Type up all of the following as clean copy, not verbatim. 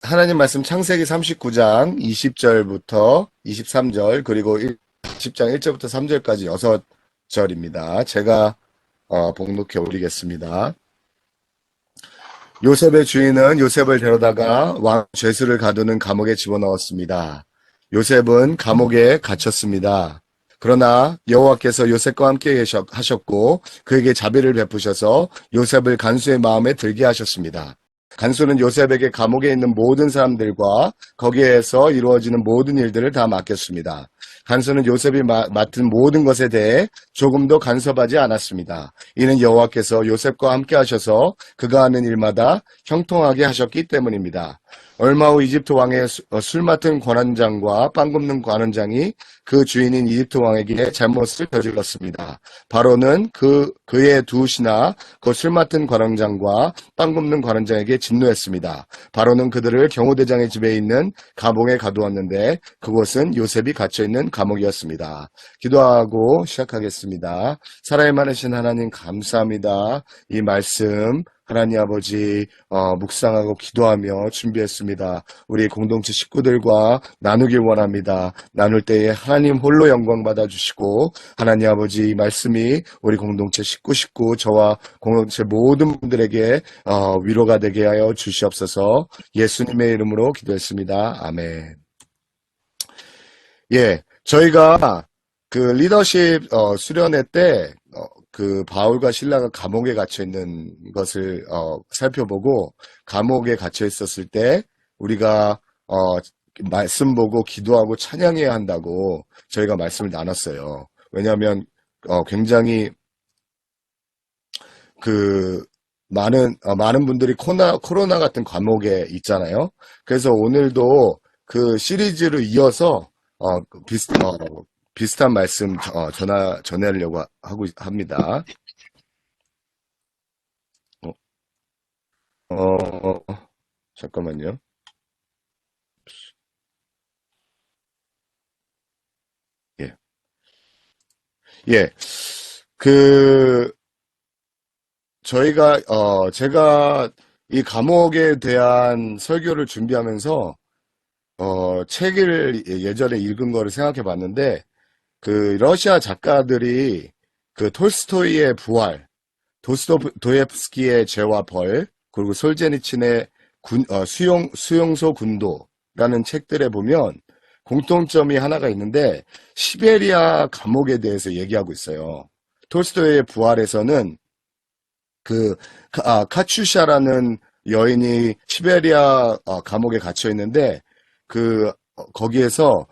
하나님 말씀 창세기 39장 20절부터 23절 그리고 10장 1절부터 3절까지 6절입니다. 제가 봉독해 올리겠습니다. 요셉의 주인은 요셉을 데려다가 왕 죄수를 가두는 감옥에 집어넣었습니다. 요셉은 감옥에 갇혔습니다. 그러나 여호와께서 요셉과 함께 하셨고 그에게 자비를 베푸셔서 요셉을 간수의 마음에 들게 하셨습니다. 간수는 요셉에게 감옥에 있는 모든 사람들과 거기에서 이루어지는 모든 일들을 다 맡겼습니다. 간수는 요셉이 맡은 모든 것에 대해 조금도 간섭하지 않았습니다. 이는 여호와께서 요셉과 함께 하셔서 그가 하는 일마다 형통하게 하셨기 때문입니다. 얼마 후 이집트 왕의 술 맡은 관원장과 빵 굽는 관원장이 그 주인인 이집트 왕에게 잘못을 저질렀습니다. 바로는 그의 두 신하 그 술 맡은 관원장과 빵 굽는 관원장에게 진노했습니다. 바로는 그들을 경호대장의 집에 있는 감옥에 가두었는데 그곳은 요셉이 갇혀있는 감옥이었습니다. 기도하고 시작하겠습니다. 사랑이 많으신 하나님 감사합니다. 이 말씀 하나님 아버지 묵상하고 기도하며 준비했습니다. 우리 공동체 식구들과 나누길 원합니다. 나눌 때에 하나님 홀로 영광 받아주시고 하나님 아버지 이 말씀이 우리 공동체 식구 저와 공동체 모든 분들에게 위로가 되게 하여 주시옵소서. 예수님의 이름으로 기도했습니다. 아멘. 예, 저희가 그 리더십 수련회 때 그 바울과 실라가 감옥에 갇혀 있는 것을 살펴보고 감옥에 갇혀 있었을 때 우리가 말씀 보고 기도하고 찬양해야 한다고 저희가 말씀을 나눴어요. 왜냐하면 굉장히 그 많은 분들이 코로나 같은 감옥에 있잖아요. 그래서 오늘도 그 시리즈를 이어서 비슷한 말씀 전하려고 하고 합니다. 어, 잠깐만요. 예. 예. 그 제가 이 감옥에 대한 설교를 준비하면서 책을 예전에 읽은 거를 생각해 봤는데 그 러시아 작가들이 그 톨스토이의 부활, 도스토예프스키의 죄와 벌, 그리고 솔제니친의 수용소 군도라는 책들에 보면 공통점이 하나가 있는데 시베리아 감옥에 대해서 얘기하고 있어요. 톨스토이의 부활에서는 카츄샤라는 여인이 시베리아 감옥에 갇혀 있는데 거기에서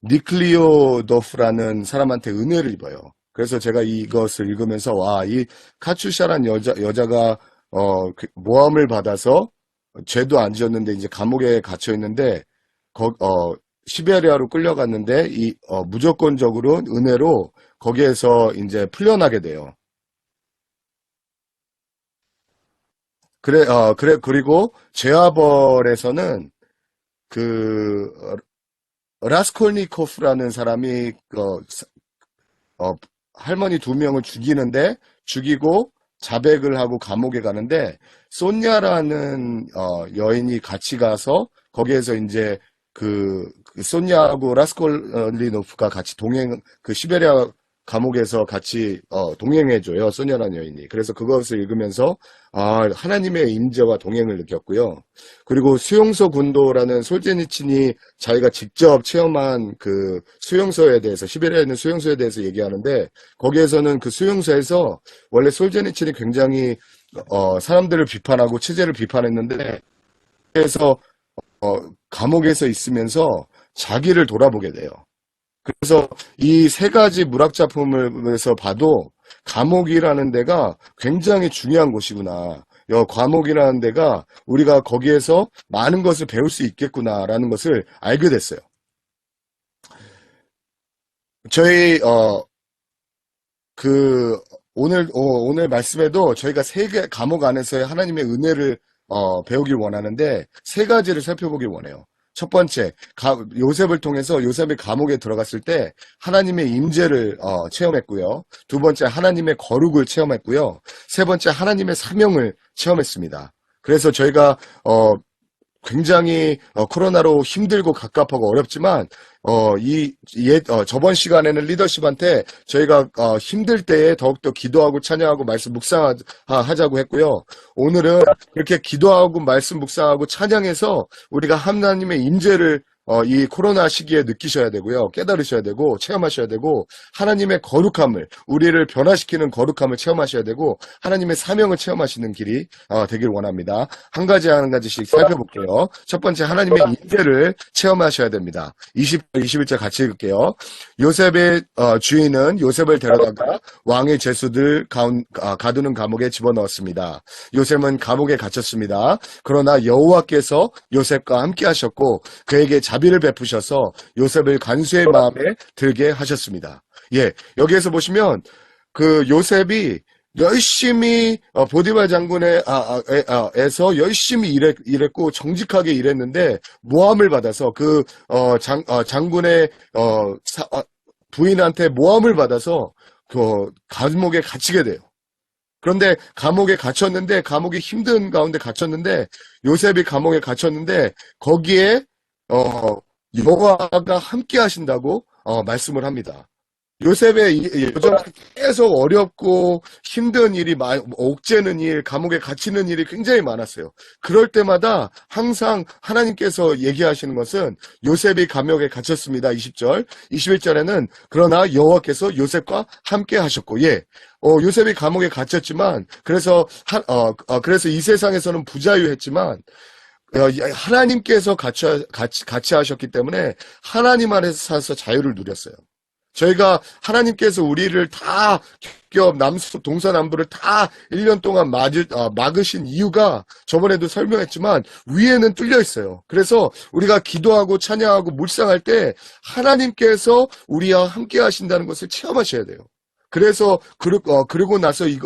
니클리오도프라는 사람한테 은혜를 입어요. 그래서 제가 이것을 읽으면서 이 카츄샤란 여자가 모함을 받아서 죄도 안 지었는데 이제 감옥에 갇혀 있는데 시베리아로 끌려갔는데 무조건적으로 은혜로 거기에서 이제 풀려나게 돼요. 그리고 죄와벌에서는 그 라스콜니코프라는 사람이 어, 할머니 두 명을 죽이고 자백을 하고 감옥에 가는데 소냐라는 여인이 같이 가서 거기에서 이제 그 소냐하고 라스콜니노프가 같이 시베리아 감옥에서 같이 동행해줘요. 소냐라는 여인이. 그래서 그것을 읽으면서 하나님의 임재와 동행을 느꼈고요. 그리고 수용소 군도라는 솔제니친이 자기가 직접 체험한 그 수용소에 대해서, 시베리아에 있는 수용소에 대해서 얘기하는데, 거기에서는 그 수용소에서 원래 솔제니친이 굉장히 사람들을 비판하고 체제를 비판했는데, 그래서 감옥에서 있으면서 자기를 돌아보게 돼요. 그래서 이 세 가지 문학작품에서 봐도 감옥이라는 데가 굉장히 중요한 곳이구나. 감옥이라는 데가 우리가 거기에서 많은 것을 배울 수 있겠구나라는 것을 알게 됐어요. 저희 오늘 말씀에도 저희가 세 개 감옥 안에서의 하나님의 은혜를 배우길 원하는데 세 가지를 살펴보길 원해요. 첫 번째, 요셉을 통해서 요셉이 감옥에 들어갔을 때 하나님의 임재를 체험했고요. 두 번째, 하나님의 거룩을 체험했고요. 세 번째, 하나님의 사명을 체험했습니다. 그래서 저희가 굉장히 코로나로 힘들고 갑갑하고 어렵지만 저번 시간에는 리더십한테 저희가 힘들 때에 더욱더 기도하고 찬양하고 말씀 묵상하자고 했고요. 오늘은 그렇게 기도하고 말씀 묵상하고 찬양해서 우리가 하나님의 임재를 이 코로나 시기에 느끼셔야 되고요. 깨달으셔야 되고 체험하셔야 되고 하나님의 거룩함을 우리를 변화시키는 거룩함을 체험하셔야 되고 하나님의 사명을 체험하시는 길이 되길 원합니다. 한 가지 한 가지씩 살펴볼게요. 첫 번째 하나님의 임재를 체험하셔야 됩니다. 20절 21절 같이 읽을게요. 요셉의 주인은 요셉을 데려다가 왕의 제수들 가두는 감옥에 집어넣었습니다. 요셉은 감옥에 갇혔습니다. 그러나 여호와께서 요셉과 함께 하셨고 그에게 자비를 베푸셔서 요셉을 간수의 마음에 들게 하셨습니다. 예, 여기에서 보시면 그 요셉이 열심히 보디발 장군의 에서 열심히 일했고 정직하게 일했는데 모함을 받아서 그 장군의 부인한테 모함을 받아서 그 감옥에 갇히게 돼요. 그런데 감옥에 갇혔는데 감옥이 힘든 가운데 갇혔는데 요셉이 감옥에 갇혔는데 거기에 여호와가 함께 하신다고 말씀을 합니다. 요셉의 여정은 계속 어렵고 힘든 일이 옥죄는 일, 감옥에 갇히는 일이 굉장히 많았어요. 그럴 때마다 항상 하나님께서 얘기하시는 것은 요셉이 감옥에 갇혔습니다. 20절, 21절에는 그러나 여호와께서 요셉과 함께 하셨고, 요셉이 감옥에 갇혔지만 그래서 이 세상에서는 부자유했지만 하나님께서 같이 하셨기 때문에 하나님 안에서 살아서 자유를 누렸어요. 저희가 하나님께서 우리를 다 남수 동서남북을 다 1년 동안 막으신 이유가 저번에도 설명했지만 위에는 뚫려 있어요. 그래서 우리가 기도하고 찬양하고 묵상할 때 하나님께서 우리와 함께 하신다는 것을 체험하셔야 돼요. 그래서 그러고 나서 이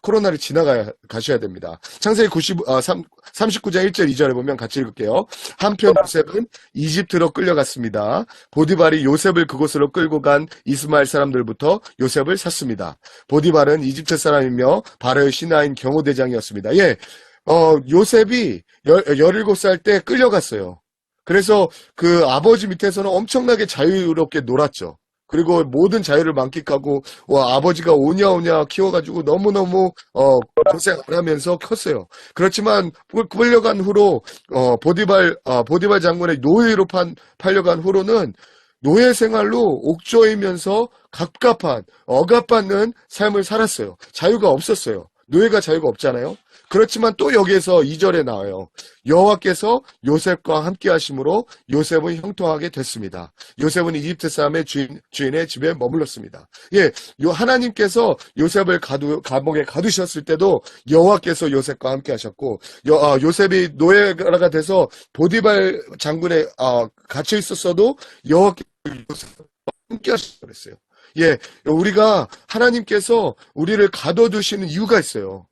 코로나를 지나가셔야 됩니다. 창세기 39장 1절 2절에 보면 같이 읽을게요. 한편 요셉은 이집트로 끌려갔습니다. 보디발이 요셉을 그곳으로 끌고 간 이스마엘 사람들부터 요셉을 샀습니다. 보디발은 이집트 사람이며 바로의 신하인 경호대장이었습니다. 요셉이 17살 때 끌려갔어요. 그래서 그 아버지 밑에서는 엄청나게 자유롭게 놀았죠. 그리고 모든 자유를 만끽하고 아버지가 오냐 키워가지고 너무너무 고생 안 하면서 컸어요. 그렇지만 끌려간 후로 보디발 장군의 노예로 팔려간 후로는 노예 생활로 옥조이면서 갑갑한 억압받는 삶을 살았어요. 자유가 없었어요. 노예가 자유가 없잖아요. 그렇지만 또 여기에서 2절에 나와요. 여호와께서 요셉과 함께 하심으로 요셉은 형통하게 됐습니다. 요셉은 이집트 사람의 주인의 집에 머물렀습니다. 하나님께서 요셉을 감옥에 가두셨을 때도 여호와께서 요셉과 함께 하셨고 요셉이 노예가 돼서 보디발 장군에 갇혀 있었어도 여호와께서 요셉과 함께 하셨다고 그랬어요. 우리가 하나님께서 우리를 가둬두시는 이유가 있어요.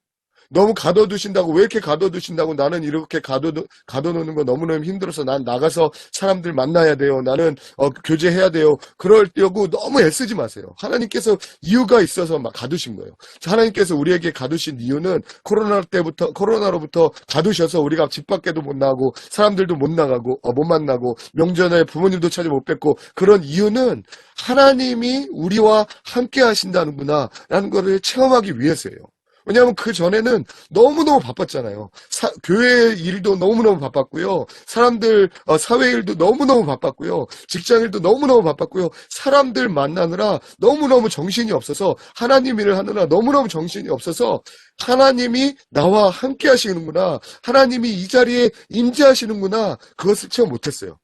너무 가둬두신다고, 왜 이렇게 가둬두신다고, 나는 이렇게 가둬놓는 거 너무너무 힘들어서 난 나가서 사람들 만나야 돼요. 나는 교제해야 돼요. 그럴 때고 너무 애쓰지 마세요. 하나님께서 이유가 있어서 막 가두신 거예요. 하나님께서 우리에게 가두신 이유는 코로나로부터 가두셔서 우리가 집 밖에도 못 나가고 사람들도 못 나가고 못 만나고 명절에 부모님도 찾아 못 뵙고 그런 이유는 하나님이 우리와 함께 하신다는구나 라는 것을 체험하기 위해서예요. 왜냐하면 그 전에는 너무너무 바빴잖아요. 교회 일도 너무너무 바빴고요. 사람들, 사회 일도 너무너무 바빴고요. 직장 일도 너무너무 바빴고요. 사람들 만나느라 너무너무 정신이 없어서 하나님 일을 하느라 너무너무 정신이 없어서 하나님이 나와 함께 하시는구나. 하나님이 이 자리에 임재하시는구나. 그것을 체험 못했어요.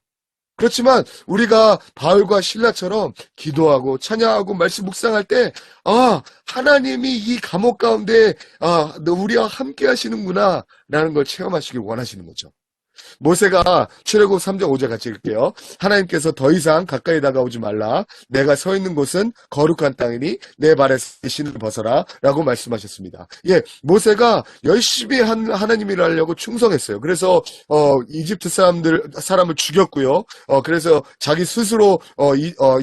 그렇지만 우리가 바울과 실라처럼 기도하고 찬양하고 말씀 묵상할 때 하나님이 이 감옥 가운데 우리와 함께 하시는구나 라는 걸 체험하시길 원하시는 거죠. 모세가 출애굽 3장 5절 같이 읽을게요. 하나님께서 더 이상 가까이 다가오지 말라. 내가 서 있는 곳은 거룩한 땅이니 내 발에서 신을 벗어라 라고 말씀하셨습니다. 모세가 열심히 하나님 일을 하려고 충성했어요. 그래서 이집트 사람을 죽였고요. 그래서 자기 스스로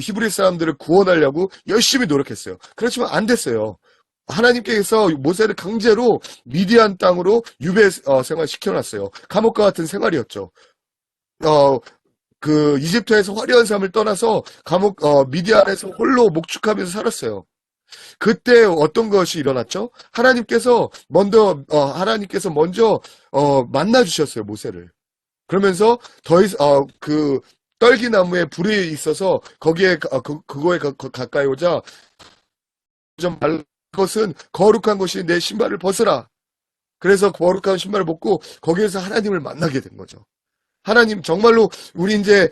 히브리 사람들을 구원하려고 열심히 노력했어요. 그렇지만 안 됐어요. 하나님께서 모세를 강제로 미디안 땅으로 유배 생활 시켜놨어요. 감옥과 같은 생활이었죠. 어, 이집트에서 화려한 삶을 떠나서 미디안에서 홀로 목축하면서 살았어요. 그때 어떤 것이 일어났죠? 하나님께서 먼저 만나 주셨어요, 모세를. 그러면서 떨기나무에 불이 있어서 거기에 그거에 가까이 오자 좀 것은 거룩한 것이 내 신발을 벗으라. 그래서 거룩한 신발을 벗고 거기에서 하나님을 만나게 된 거죠. 하나님 정말로 우리 이제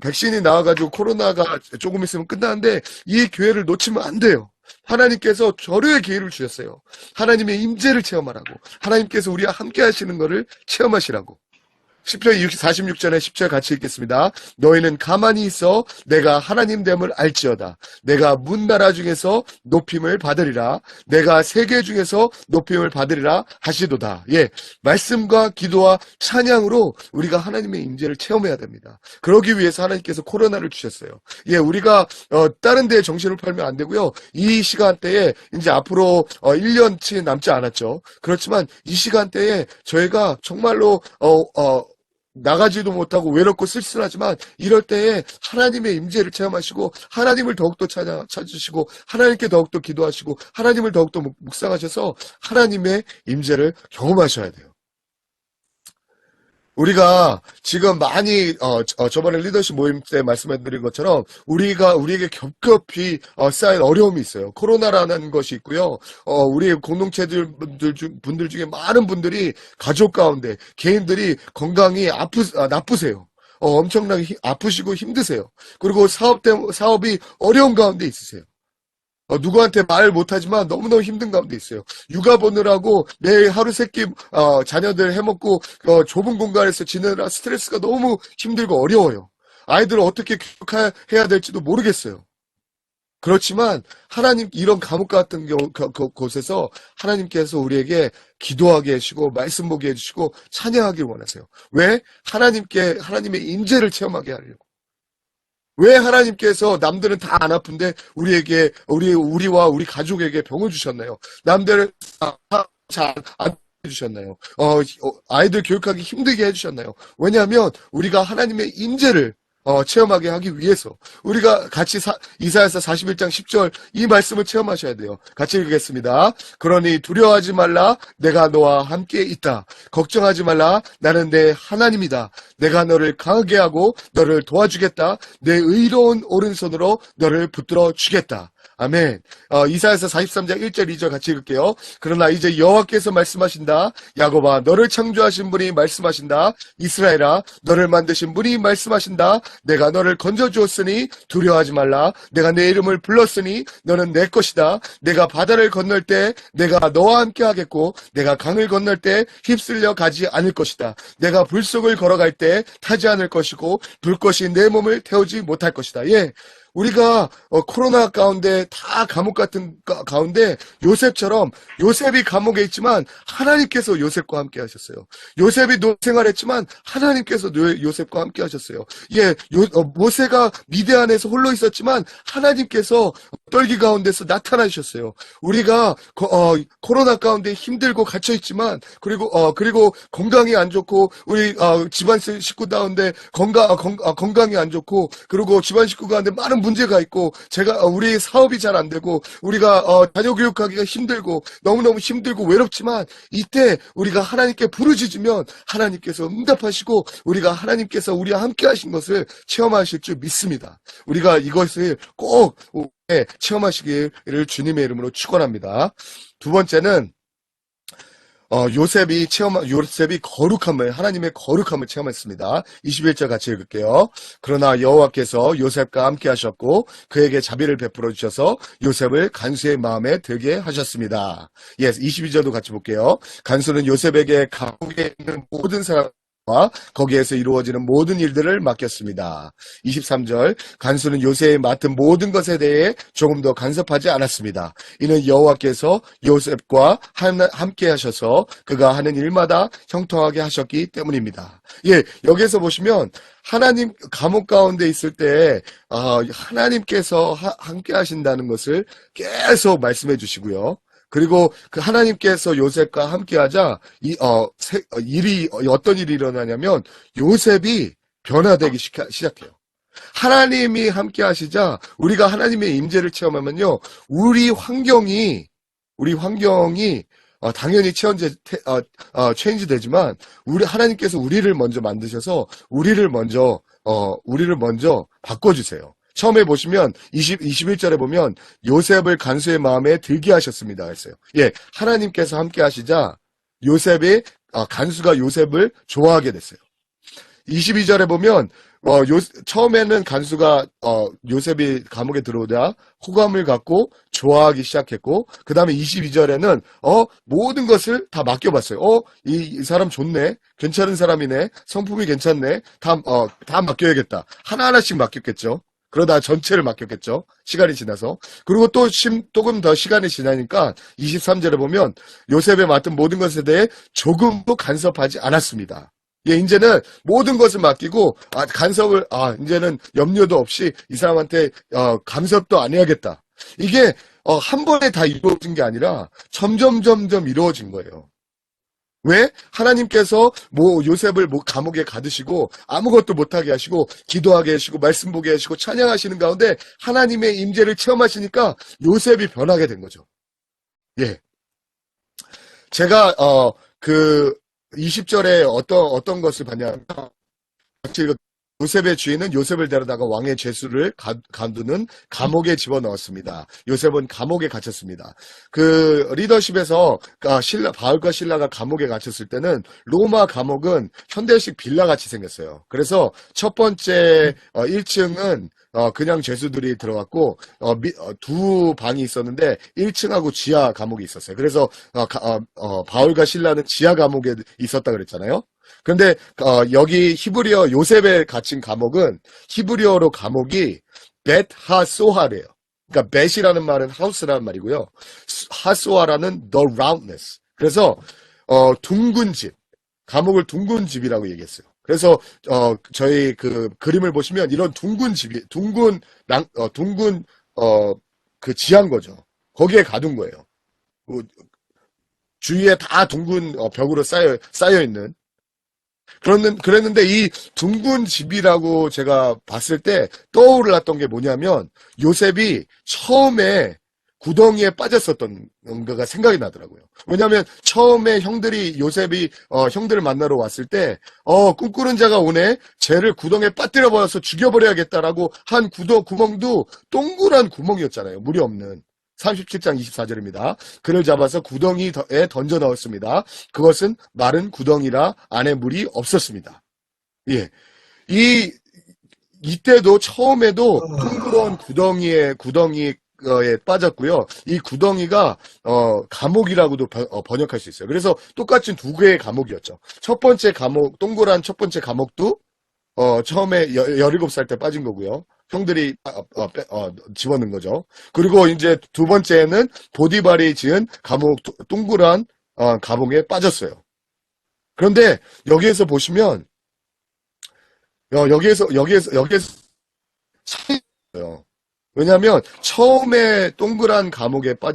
백신이 나와가지고 코로나가 조금 있으면 끝나는데 이 기회를 놓치면 안 돼요. 하나님께서 절호의 기회를 주셨어요. 하나님의 임재를 체험하라고. 하나님께서 우리와 함께 하시는 것을 체험하시라고. 10절 46절에 10절 같이 읽겠습니다. 너희는 가만히 있어 내가 하나님 됨을 알지어다. 내가 문나라 중에서 높임을 받으리라. 내가 세계 중에서 높임을 받으리라 하시도다. 예, 말씀과 기도와 찬양으로 우리가 하나님의 임재를 체험해야 됩니다. 그러기 위해서 하나님께서 코로나를 주셨어요. 예, 우리가 다른 데에 정신을 팔면 안 되고요. 이 시간대에 이제 앞으로 1년치 남지 않았죠. 그렇지만 이 시간대에 저희가 정말로 나가지도 못하고 외롭고 쓸쓸하지만 이럴 때에 하나님의 임재를 체험하시고 하나님을 더욱더 찾으시고 하나님께 더욱더 기도하시고 하나님을 더욱더 묵상하셔서 하나님의 임재를 경험하셔야 돼요. 우리가 지금 많이 저번에 리더십 모임 때 말씀해드린 것처럼 우리에게 겹겹이 쌓인 어려움이 있어요. 코로나라는 것이 있고요. 우리 공동체들 분들 중에 많은 분들이 가족 가운데 개인들이 건강이 나쁘세요. 엄청나게 아프시고 힘드세요. 그리고 사업이 어려운 가운데 있으세요. 누구한테 말 못하지만 너무너무 힘든 가운데 있어요. 육아 보느라고 매일 하루 세끼 자녀들 해먹고 좁은 공간에서 지내느라 스트레스가 너무 힘들고 어려워요. 아이들을 어떻게 교육해야 될지도 모르겠어요. 그렇지만 하나님 이런 감옥 같은 곳에서 하나님께서 우리에게 기도하게 해주시고 말씀 보게 해주시고 찬양하길 원하세요. 왜? 하나님의 임재를 체험하게 하려고. 왜 하나님께서 남들은 다 안 아픈데 우리와 우리 가족에게 병을 주셨나요? 남들은 잘 안 해주셨나요? 아이들 교육하기 힘들게 해주셨나요? 왜냐하면 우리가 하나님의 임재를 체험하게 하기 위해서 우리가 같이 이사야서 41장 10절 이 말씀을 체험하셔야 돼요. 같이 읽겠습니다. 그러니 두려워하지 말라. 내가 너와 함께 있다. 걱정하지 말라. 나는 내 하나님이다. 내가 너를 강하게 하고 너를 도와주겠다. 내 의로운 오른손으로 너를 붙들어 주겠다. 아멘. 이사야서 43장 1절 2절 같이 읽을게요. 그러나 이제 여호와께서 말씀하신다. 야곱아 너를 창조하신 분이 말씀하신다. 이스라엘아 너를 만드신 분이 말씀하신다. 내가 너를 건져주었으니 두려워하지 말라. 내가 내 이름을 불렀으니 너는 내 것이다. 내가 바다를 건널 때 내가 너와 함께 하겠고 내가 강을 건널 때 휩쓸려 가지 않을 것이다. 내가 불 속을 걸어갈 때 타지 않을 것이고 불꽃이 내 몸을 태우지 못할 것이다. 예. 우리가 코로나 가운데 다 감옥 같은 가운데 요셉처럼 요셉이 감옥에 있지만 하나님께서 요셉과 함께 하셨어요. 요셉이 노생활했지만 하나님께서 요셉과 함께 하셨어요. 예, 모세가 미디안에서 홀로 있었지만 하나님께서 떨기 가운데서 나타나셨어요. 우리가 코로나 가운데 힘들고 갇혀 있지만 그리고 건강이 안 좋고 우리 집안 식구 가운데 건강이 안 좋고 그리고 집안 식구 가운데 많은 문제가 있고 우리 사업이 잘 안 되고 우리가 자녀 교육하기가 힘들고 너무너무 힘들고 외롭지만 이때 우리가 하나님께 부르짖으면 하나님께서 응답하시고 하나님께서 우리와 함께 하신 것을 체험하실 줄 믿습니다. 우리가 이것을 꼭 체험하시기를 주님의 이름으로 축원합니다. 두 번째는 요셉이 하나님의 거룩함을 체험했습니다. 21절 같이 읽을게요. 그러나 여호와께서 요셉과 함께 하셨고 그에게 자비를 베풀어 주셔서 요셉을 간수의 마음에 들게 하셨습니다. 22절도 같이 볼게요. 간수는 요셉에게 감옥에 있는 모든 사람 거기에서 이루어지는 모든 일들을 맡겼습니다. 23절 간수는 요셉이 맡은 모든 것에 대해 조금 더 간섭하지 않았습니다. 이는 여호와께서 요셉과 함께 하셔서 그가 하는 일마다 형통하게 하셨기 때문입니다. 예, 여기에서 보시면 하나님 감옥 가운데 있을 때 하나님께서 함께 하신다는 것을 계속 말씀해 주시고요. 그리고 그 하나님께서 요셉과 함께하자 일이 어떤 일이 일어나냐면 요셉이 변화되기 시작해요. 하나님이 함께하시자 우리가 하나님의 임재를 체험하면요, 우리 환경이 당연히 체인지 되지만 하나님께서 우리를 먼저 만드셔서 우리를 먼저 바꿔주세요. 처음에 보시면 21절에 보면 요셉을 간수의 마음에 들게 하셨습니다 했어요. 예, 하나님께서 함께 하시자 간수가 요셉을 좋아하게 됐어요. 22절에 보면 처음에는 간수가 요셉이 감옥에 들어오자 호감을 갖고 좋아하기 시작했고, 그 다음에 22절에는 모든 것을 다 맡겨봤어요. 이 사람 좋네, 괜찮은 사람이네, 성품이 괜찮네, 다 맡겨야겠다. 하나하나씩 맡겼겠죠. 그러다 전체를 맡겼겠죠. 시간이 지나서. 그리고 또 조금 더 시간이 지나니까 23절에 보면 요셉에 맡은 모든 것에 대해 조금도 간섭하지 않았습니다. 예, 이제는 모든 것을 맡기고 이제는 염려도 없이 이 사람한테 간섭도 안 해야겠다. 이게 한 번에 다 이루어진 게 아니라 점점 이루어진 거예요. 왜? 하나님께서 요셉을 감옥에 가두시고 아무것도 못하게 하시고 기도하게 하시고 말씀 보게 하시고 찬양하시는 가운데 하나님의 임재를 체험하시니까 요셉이 변하게 된 거죠. 예. 제가 20절에 어떤 것을 봤냐면, 요셉의 주인은 요셉을 데려다가 왕의 죄수를 가두는 감옥에 집어넣었습니다. 요셉은 감옥에 갇혔습니다. 그 리더십에서 바울과 실라가 감옥에 갇혔을 때는 로마 감옥은 현대식 빌라같이 생겼어요. 그래서 첫 번째 1층은 그냥 죄수들이 들어갔고 두 방이 있었는데 1층하고 지하 감옥이 있었어요. 그래서 바울과 실라는 지하 감옥에 있었다 그랬잖아요. 그런데 여기 히브리어 요셉에 갇힌 감옥은 히브리어로 감옥이 벳하소하래요. 그러니까 벳이라는 말은 하우스라는 말이고요. 하소하라는 the roundness. 그래서 둥근 집, 감옥을 둥근 집이라고 얘기했어요. 그래서 저희 그 그림을 보시면 이런 둥근 집이 그 지한 거죠. 거기에 가둔 거예요. 주위에 다 둥근 벽으로 쌓여 있는. 그랬는데 이 둥근 집이라고 제가 봤을 때 떠올랐던 게 뭐냐면 요셉이 처음에 구덩이에 빠졌었던 거가 생각이 나더라고요. 왜냐하면 처음에 요셉이 형들을 만나러 왔을 때 꿈꾸는 자가 오네, 쟤를 구덩이에 빠뜨려 버려서 죽여버려야겠다라고 한 구멍도 동그란 구멍이었잖아요. 물이 없는. 37장 24절입니다. 그를 잡아서 구덩이에 던져 넣었습니다. 그것은 마른 구덩이라 안에 물이 없었습니다. 예. 이때도 처음에도 둥그런 구덩이에 빠졌고요. 이 구덩이가 감옥이라고도 번역할 수 있어요. 그래서 똑같이 두 개의 감옥이었죠. 첫 번째 감옥, 동그란 첫 번째 감옥도 처음에 17살 때 빠진 거고요. 형들이 집어넣은 거죠. 그리고 이제 두 번째는 보디발이 지은 감옥, 동그란 감옥에 빠졌어요. 그런데 여기에서 보시면 여기에서 차이가 있어요. 왜냐하면 처음에 동그란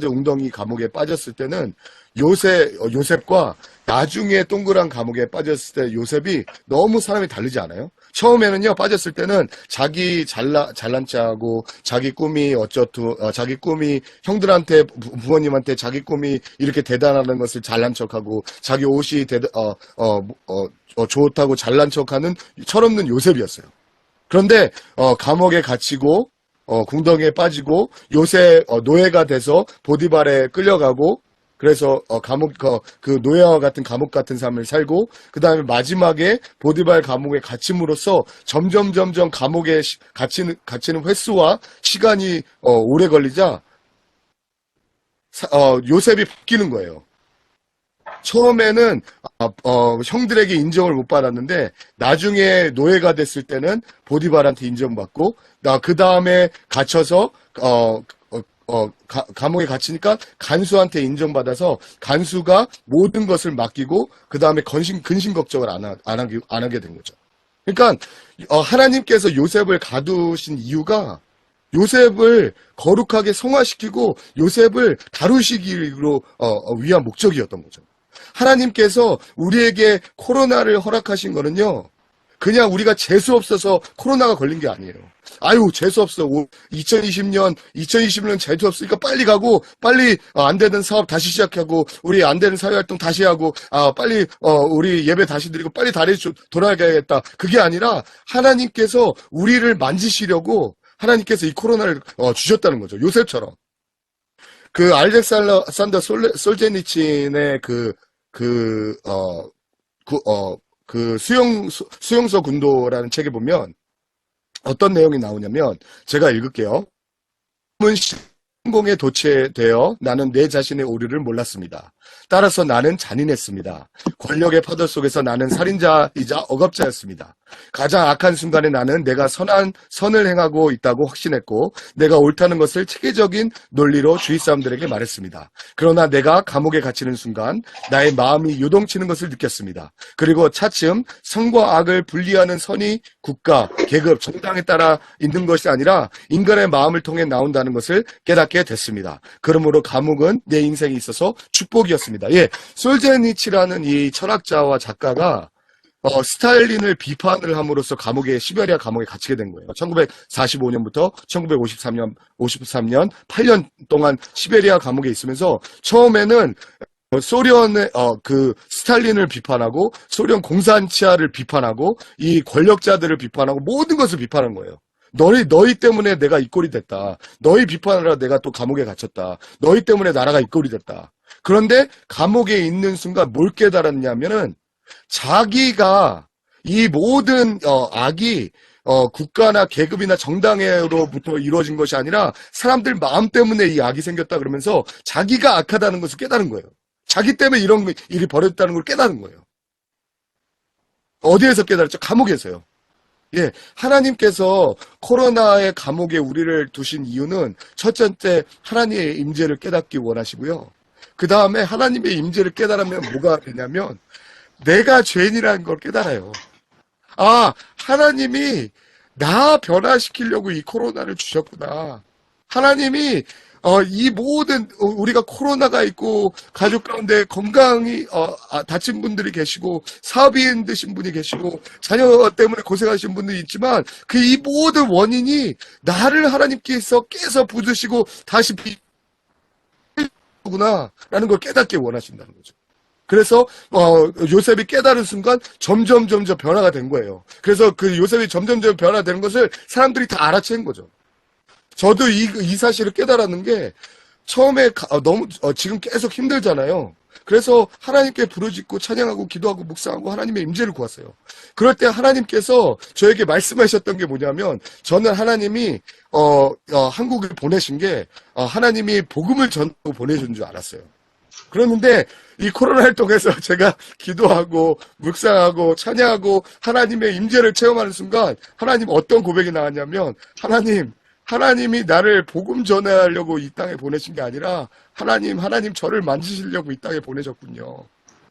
웅덩이 감옥에 빠졌을 때는 요셉과 나중에 동그란 감옥에 빠졌을 때 요셉이 너무 사람이 다르지 않아요? 처음에는요, 빠졌을 때는 자기 잘난 체하고 자기 꿈이 자기 꿈이 형들한테 부모님한테 자기 꿈이 이렇게 대단하다는 것을 잘난 척하고 자기 옷이 좋다고 잘난 척하는 철없는 요셉이었어요. 그런데 감옥에 갇히고 궁덩이에 빠지고 노예가 돼서 보디발에 끌려가고, 그래서 그 노예와 같은 감옥 같은 삶을 살고, 그 다음에 마지막에 보디발 감옥에 갇힘으로써 점점 감옥에 갇히는 횟수와 시간이 오래 걸리자 요셉이 바뀌는 거예요. 처음에는 형들에게 인정을 못 받았는데 나중에 노예가 됐을 때는 보디발한테 인정받고 그 다음에 갇혀서 감옥에 갇히니까 간수한테 인정받아서 간수가 모든 것을 맡기고 그 다음에 근심 걱정을 안 하게 된 거죠. 그러니까 하나님께서 요셉을 가두신 이유가 요셉을 거룩하게 성화시키고 요셉을 다루시기로 위한 목적이었던 거죠. 하나님께서 우리에게 코로나를 허락하신 거는요, 그냥 우리가 재수 없어서 코로나가 걸린 게 아니에요. 아유, 재수 없어. 2020년 재수 없으니까 빨리 가고, 빨리 안 되는 사업 다시 시작하고, 우리 안 되는 사회활동 다시 하고, 빨리 우리 예배 다시 드리고, 빨리 다시 돌아가야겠다. 그게 아니라 하나님께서 우리를 만지시려고 하나님께서 이 코로나를 주셨다는 거죠. 요셉처럼. 그 알렉산더 솔제니친의 수용소 군도라는 책에 보면 어떤 내용이 나오냐면 제가 읽을게요. 성공에 도취되어 나는 내 자신의 오류를 몰랐습니다. 따라서 나는 잔인했습니다. 권력의 파도 속에서 나는 살인자이자 억압자였습니다. 가장 악한 순간에 나는 내가 선을 행하고 있다고 확신했고 내가 옳다는 것을 체계적인 논리로 주위 사람들에게 말했습니다. 그러나 내가 감옥에 갇히는 순간 나의 마음이 요동치는 것을 느꼈습니다. 그리고 차츰 선과 악을 분리하는 선이 국가, 계급, 정당에 따라 있는 것이 아니라 인간의 마음을 통해 나온다는 것을 깨닫게 됐습니다. 그러므로 감옥은 내 인생에 있어서 축복이었습니다. 예, 솔제니치라는 이 철학자와 작가가 스탈린을 비판을 함으로써 시베리아 감옥에 gat히게 된 거예요. 1945년부터 1953년 8년 동안 시베리아 감옥에 있으면서 처음에는 소련의 스탈린을 비판하고 소련 공산치하를 비판하고 이 권력자들을 비판하고 모든 것을 비판한 거예요. 너희 때문에 내가 이 꼴이 됐다. 너희 비판하라 내가 또 감옥에 갇혔다. 너희 때문에 나라가 이 꼴이 됐다. 그런데 감옥에 있는 순간 뭘 깨달았냐면은 자기가 이 모든 악이 국가나 계급이나 정당으로부터 이루어진 것이 아니라 사람들 마음 때문에 이 악이 생겼다 그러면서 자기가 악하다는 것을 깨달은 거예요. 자기 때문에 이런 일이 벌어졌다는 걸 깨달은 거예요. 어디에서 깨달았죠? 감옥에서요. 예, 하나님께서 코로나의 감옥에 우리를 두신 이유는 첫째 하나님의 임재를 깨닫기 원하시고요. 그 다음에 하나님의 임재를 깨달으면 뭐가 되냐면 내가 죄인이라는 걸 깨달아요. 하나님이 나 변화시키려고 이 코로나를 주셨구나. 하나님이 이 모든 우리가 코로나가 있고 가족 가운데 건강이 다친 분들이 계시고 사업이 힘드신 분이 계시고 자녀 때문에 고생하신 분들이 있지만 그 이 모든 원인이 나를 하나님께서 깨서 부으시고 다시 구나라는 걸 깨닫게 원하신다는 거죠. 그래서 요셉이 깨달은 순간 점점 변화가 된 거예요. 그래서 그 요셉이 점점 변화되는 것을 사람들이 다 알아챈 거죠. 저도 이 사실을 깨달았는 게 처음에 너무 지금 계속 힘들잖아요. 그래서 하나님께 부르짖고 찬양하고 기도하고 묵상하고 하나님의 임재를 구했어요. 그럴 때 하나님께서 저에게 말씀하셨던 게 뭐냐면 저는 하나님이 한국에 보내신 게 하나님이 복음을 전하고 보내준 줄 알았어요. 그랬는데 이 코로나를 통해서 제가 기도하고 묵상하고 찬양하고 하나님의 임재를 체험하는 순간 하나님 어떤 고백이 나왔냐면 하나님이 나를 복음 전하려고 이 땅에 보내신 게 아니라 하나님 저를 만지시려고 이 땅에 보내셨군요.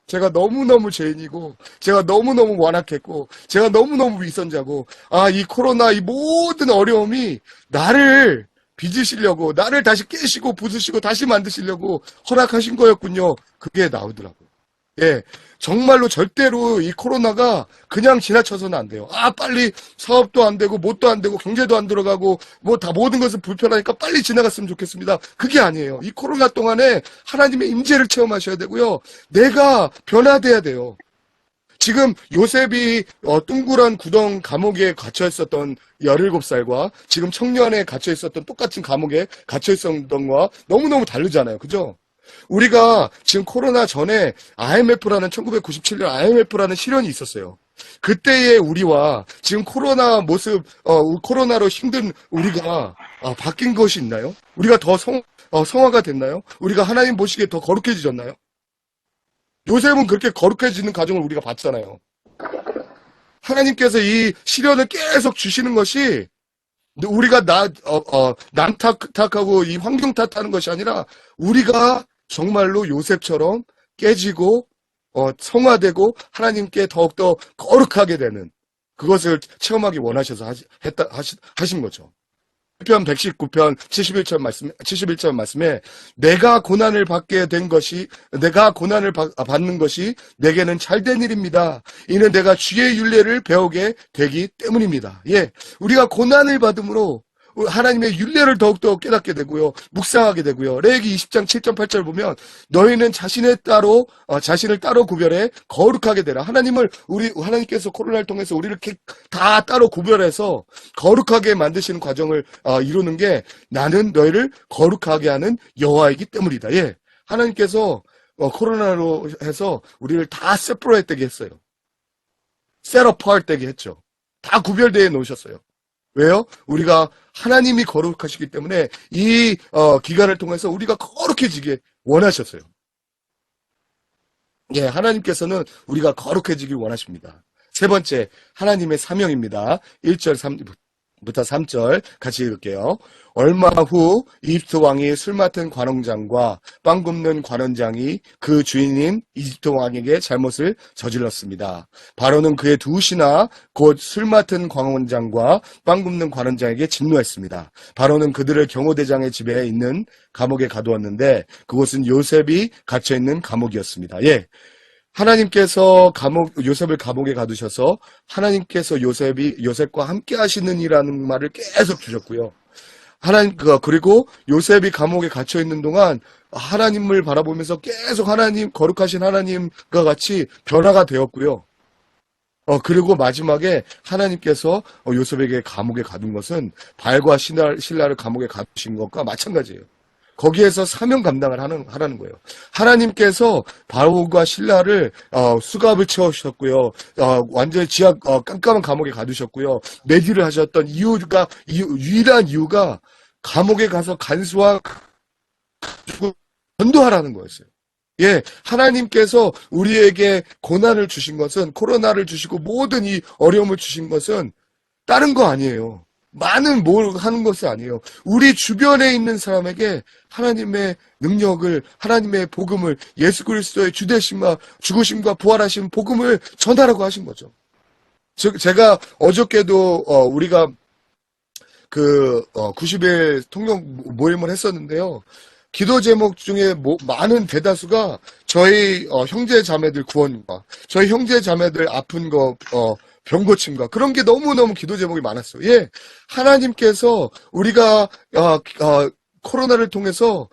제가 너무너무 죄인이고 제가 너무너무 완악했고 제가 너무너무 위선자고 이 코로나 이 모든 어려움이 나를 빚으시려고 나를 다시 깨시고 부수시고 다시 만드시려고 허락하신 거였군요. 그게 나오더라고요. 예, 정말로 절대로 이 코로나가 그냥 지나쳐서는 안 돼요. 빨리 사업도 안 되고 뭣도 안 되고 경제도 안 들어가고 모든 것은 불편하니까 빨리 지나갔으면 좋겠습니다. 그게 아니에요. 이 코로나 동안에 하나님의 임재를 체험하셔야 되고요. 내가 변화돼야 돼요. 지금 요셉이 둥그런 구덩 감옥에 갇혀 있었던 17살과 지금 청년에 갇혀 있었던 똑같은 감옥에 갇혀 있었던 거와 너무너무 다르잖아요. 그죠? 우리가 지금 코로나 전에 IMF라는 1997년 IMF라는 실현이 있었어요. 그때의 우리와 지금 코로나 모습, 코로나로 힘든 우리가 바뀐 것이 있나요? 우리가 더 성화가 됐나요? 우리가 하나님 보시기에 더 거룩해지셨나요? 요셉은 그렇게 거룩해지는 과정을 우리가 봤잖아요. 하나님께서 이 시련을 계속 주시는 것이 우리가 남 탓하고 이 환경 탓하는 것이 아니라 우리가 정말로 요셉처럼 깨지고 성화되고 하나님께 더욱더 거룩하게 되는 그것을 체험하기 원하셔서 하신 거죠. 시편 119편 71절 말씀에 내가 고난을 받는 것이 내게는 잘된 일입니다. 이는 내가 주의 율례를 배우게 되기 때문입니다. 예, 우리가 고난을 받음으로 하나님의 율례를 더욱더 깨닫게 되고요. 묵상하게 되고요. 레위기 20장 7절 8절 보면 너희는 자신을 따로 구별해 거룩하게 되라. 하나님께서 코로나를 통해서 우리를 다 따로 구별해서 거룩하게 만드시는 과정을 이루는 게 나는 너희를 거룩하게 하는 여호와이기 때문이다. 예. 하나님께서 코로나로 해서 우리를 다 세퍼레이트 되게 했어요. set apart 되게 했죠. 다 구별되어 놓으셨어요. 왜요? 우리가 하나님이 거룩하시기 때문에 이 기간을 통해서 우리가 거룩해지게 원하셨어요. 예, 하나님께서는 우리가 거룩해지길 원하십니다. 세 번째, 하나님의 사명입니다. 1절 3부터 3절 같이 읽을게요. 얼마 후 이집트 왕이 술 맡은 관원장과 빵 굽는 관원장이 그 주인인 이집트 왕에게 잘못을 저질렀습니다. 바로는 그의 두 신하 곧 술 맡은 관원장과 빵 굽는 관원장에게 진노했습니다. 바로는 그들을 경호대장의 집에 있는 감옥에 가두었는데 그곳은 요셉이 갇혀있는 감옥이었습니다. 예. 하나님께서 요셉을 감옥에 가두셔서 하나님께서 요셉과 함께 하시는이라는 말을 계속 주셨고요. 그리고 요셉이 감옥에 갇혀 있는 동안 하나님을 바라보면서 계속 거룩하신 하나님과 같이 변화가 되었고요. 그리고 마지막에 하나님께서 요셉에게 감옥에 가둔 것은 발과 신라를 감옥에 가두신 것과 마찬가지예요. 거기에서 사명 감당을 하라는 거예요. 하나님께서 바울과 신라를 수갑을 채우셨고요. 완전히 깜깜한 감옥에 가두셨고요. 매질을 하셨던 유일한 이유가 감옥에 가서 간수와 전도하라는 거였어요. 예, 하나님께서 우리에게 고난을 주신 것은, 코로나를 주시고 모든 이 어려움을 주신 것은 다른 거 아니에요. 많은 뭘 하는 것이 아니에요. 우리 주변에 있는 사람에게 하나님의 능력을, 하나님의 복음을, 예수 그리스도의 주되심과 죽으심과 부활하신 복음을 전하라고 하신 거죠. 제가 어저께도 우리가 90일 통역 모임을 했었는데요. 기도 제목 중에 많은 대다수가 저희 형제 자매들 구원과 저희 형제 자매들 아픈 거 병 고침과 그런 게 너무너무 기도 제목이 많았어요. 예, 하나님께서 우리가 코로나를 통해서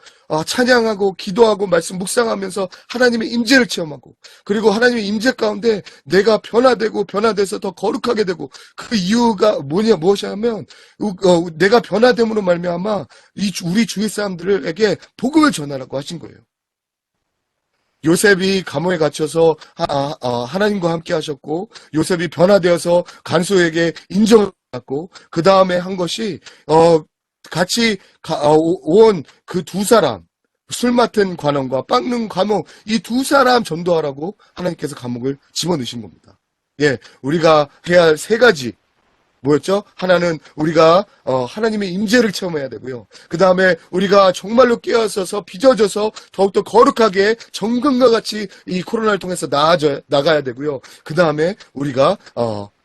찬양하고 기도하고 말씀 묵상하면서 하나님의 임재를 체험하고 그리고 하나님의 임재 가운데 내가 변화돼서 더 거룩하게 되고 그 이유가 무엇이냐면 내가 변화됨으로 말미암아 우리 주위 사람들에게 복음을 전하라고 하신 거예요. 요셉이 감옥에 gat혀서 하나님과 함께 하셨고 요셉이 변화되어서 간수에게 인정을 받고 그 다음에 한 것이 같이 온 그 두 사람 술 맡은 관원과 빵는 관원 이 두 사람 전도하라고 하나님께서 감옥을 집어넣으신 겁니다. 예, 우리가 해야 할 세 가지 뭐였죠? 하나는 우리가 하나님의 임재를 체험해야 되고요. 그 다음에 우리가 정말로 깨어서서 빚어져서 더욱더 거룩하게 정금과 같이 이 코로나를 통해서 나가야 되고요. 그 다음에 우리가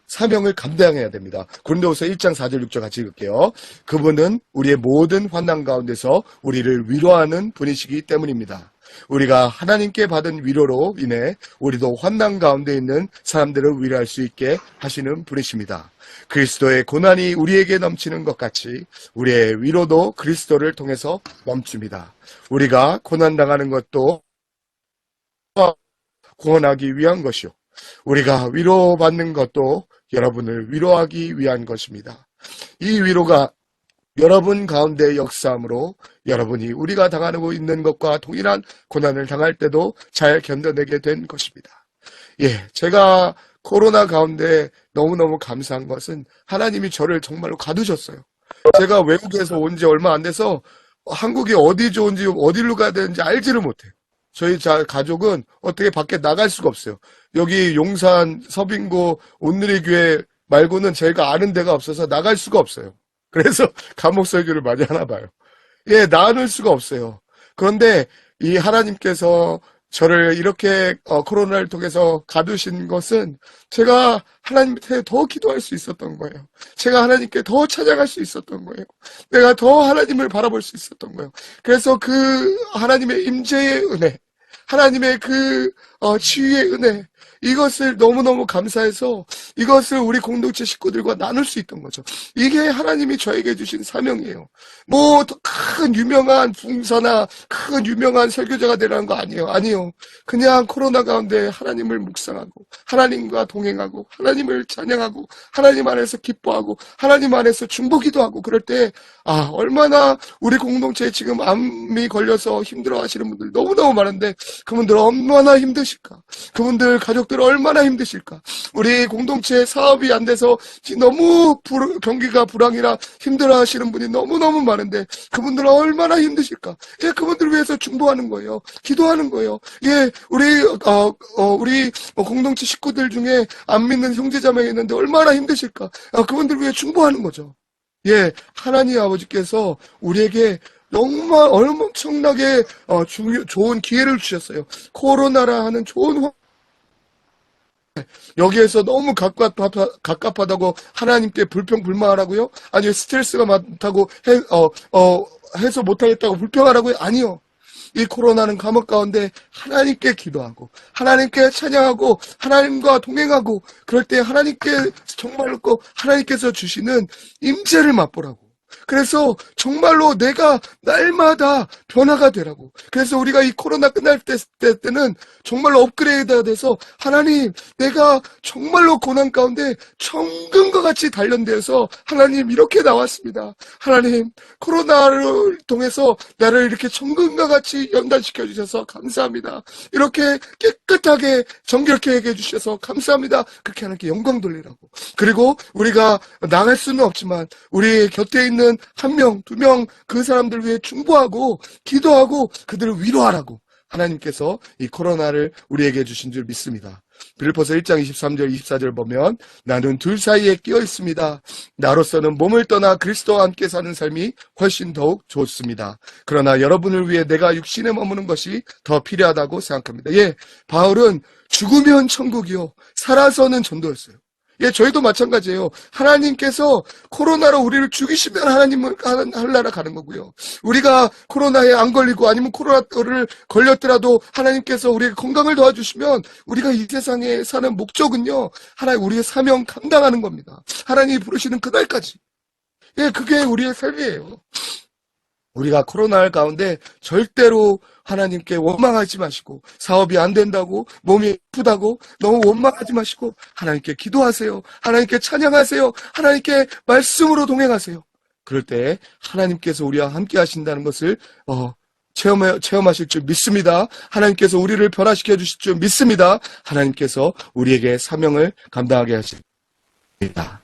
사명을 감당해야 됩니다. 고린도후서 1장 4절 6절 같이 읽을게요. 그분은 우리의 모든 환난 가운데서 우리를 위로하는 분이시기 때문입니다. 우리가 하나님께 받은 위로로 인해 우리도 환난 가운데 있는 사람들을 위로할 수 있게 하시는 분이십니다. 그리스도의 고난이 우리에게 넘치는 것 같이 우리의 위로도 그리스도를 통해서 넘칩니다. 우리가 고난당하는 것도 구원하기 위한 것이요. 우리가 위로받는 것도 여러분을 위로하기 위한 것입니다. 이 위로가 여러분 가운데 역사함으로 여러분이 우리가 당하고 있는 것과 동일한 고난을 당할 때도 잘 견뎌내게 된 것입니다. 예, 제가 코로나 가운데 너무너무 감사한 것은 하나님이 저를 정말로 가두셨어요. 제가 외국에서 온 지 얼마 안 돼서 한국이 어디 좋은지 어디로 가야 되는지 알지를 못해요. 저희 가족은 어떻게 밖에 나갈 수가 없어요. 여기 용산, 서빙고, 온누리교회 말고는 제가 아는 데가 없어서 나갈 수가 없어요. 그래서 감옥 설교를 많이 하나 봐요. 예, 나눌 수가 없어요. 그런데 이 하나님께서 저를 이렇게 코로나를 통해서 가두신 것은 제가 하나님께 더 기도할 수 있었던 거예요. 제가 하나님께 더 찾아갈 수 있었던 거예요. 내가 더 하나님을 바라볼 수 있었던 거예요. 그래서 그 하나님의 임재의 은혜, 하나님의 그 치유의 은혜, 이것을 너무너무 감사해서 이것을 우리 공동체 식구들과 나눌 수 있던 거죠. 이게 하나님이 저에게 주신 사명이에요. 뭐 큰 유명한 붕사나 큰 유명한 설교자가 되라는 거 아니에요. 아니요. 그냥 코로나 가운데 하나님을 묵상하고 하나님과 동행하고 하나님을 찬양하고 하나님 안에서 기뻐하고 하나님 안에서 중보기도 하고 그럴 때 얼마나 우리 공동체에 지금 암이 걸려서 힘들어 하시는 분들 너무너무 많은데 그분들 얼마나 힘드실까? 그분들 가족들 얼마나 힘드실까? 우리 공동체 사업이 안 돼서 너무 경기가 불황이라 힘들어 하시는 분이 너무너무 많은데 그분들 얼마나 힘드실까? 예, 그분들 위해서 중보하는 거예요. 기도하는 거예요. 예, 우리 공동체 식구들 중에 안 믿는 형제자매가 있는데 얼마나 힘드실까? 그분들 위해 중보하는 거죠. 예, 하나님 아버지께서 우리에게 정말 엄청나게 좋은 기회를 주셨어요. 코로나라 하는 좋은 여기에서 너무 갑갑하다고 하나님께 불평불만하라고요? 아니요, 스트레스가 많다고 해서 못하겠다고 불평하라고요? 아니요. 이 코로나는 감옥 가운데 하나님께 기도하고 하나님께 찬양하고 하나님과 동행하고 그럴 때 하나님께 정말로 하나님께서 주시는 임재를 맛보라고. 그래서 정말로 내가 날마다 변화가 되라고. 그래서 우리가 이 코로나 끝날 때는 정말로 업그레이드가 돼서 하나님, 내가 정말로 고난 가운데 천금과 같이 단련되어서 하나님 이렇게 나왔습니다. 하나님, 코로나를 통해서 나를 이렇게 천금과 같이 연단시켜 주셔서 감사합니다. 이렇게 깨끗하게 정결케 해 주셔서 감사합니다. 그렇게 하나님께 영광 돌리라고. 그리고 우리가 나갈 수는 없지만 우리 곁에 있는 한 명, 두 명 그 사람들 위해 중보하고 기도하고 그들을 위로하라고 하나님께서 이 코로나를 우리에게 주신 줄 믿습니다. 빌립보서 1장 23절 24절 보면 나는 둘 사이에 끼어 있습니다. 나로서는 몸을 떠나 그리스도와 함께 사는 삶이 훨씬 더욱 좋습니다. 그러나 여러분을 위해 내가 육신에 머무는 것이 더 필요하다고 생각합니다. 예, 바울은 죽으면 천국이요 살아서는 전도였어요. 예, 저희도 마찬가지예요. 하나님께서 코로나로 우리를 죽이시면 하나님을 하늘나라 가는 거고요. 우리가 코로나에 안 걸리고 아니면 코로나를 걸렸더라도 하나님께서 우리의 건강을 도와주시면 우리가 이 세상에 사는 목적은요. 하나님 우리의 사명 감당하는 겁니다. 하나님이 부르시는 그날까지. 예, 그게 우리의 삶이에요. 우리가 코로나 가운데 절대로 하나님께 원망하지 마시고 사업이 안 된다고 몸이 아프다고 너무 원망하지 마시고 하나님께 기도하세요. 하나님께 찬양하세요. 하나님께 말씀으로 동행하세요. 그럴 때 하나님께서 우리와 함께 하신다는 것을 체험하실 줄 믿습니다. 하나님께서 우리를 변화시켜 주실 줄 믿습니다. 하나님께서 우리에게 사명을 감당하게 하십니다.